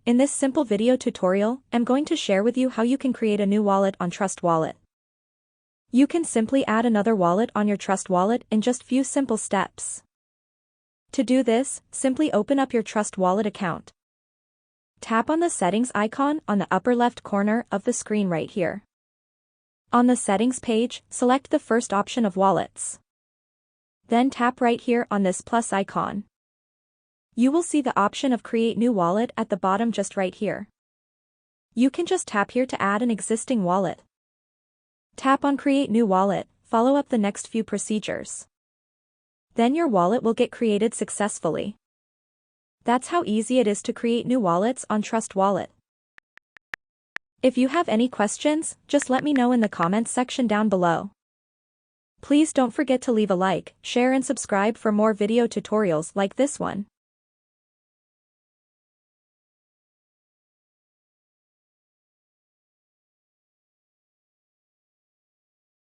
In this simple video tutorial, I'm going to share with you how you can create a new wallet on Trust Wallet. You can simply add another wallet on your Trust Wallet in just few simple steps. To do this, simply open up your Trust Wallet account. Tap on the settings icon on the upper left corner of the screen right here. On the settings page, select the first option of wallets. Then tap right here on this plus icon. You will see the option of Create New Wallet at the bottom just right here. You can just tap here to add an existing wallet. Tap on Create New Wallet, follow up the next few procedures. Then your wallet will get created successfully. That's how easy it is to create new wallets on Trust Wallet. If you have any questions, just let me know in the comments section down below. Please don't forget to leave a like, share and subscribe for more video tutorials like this one.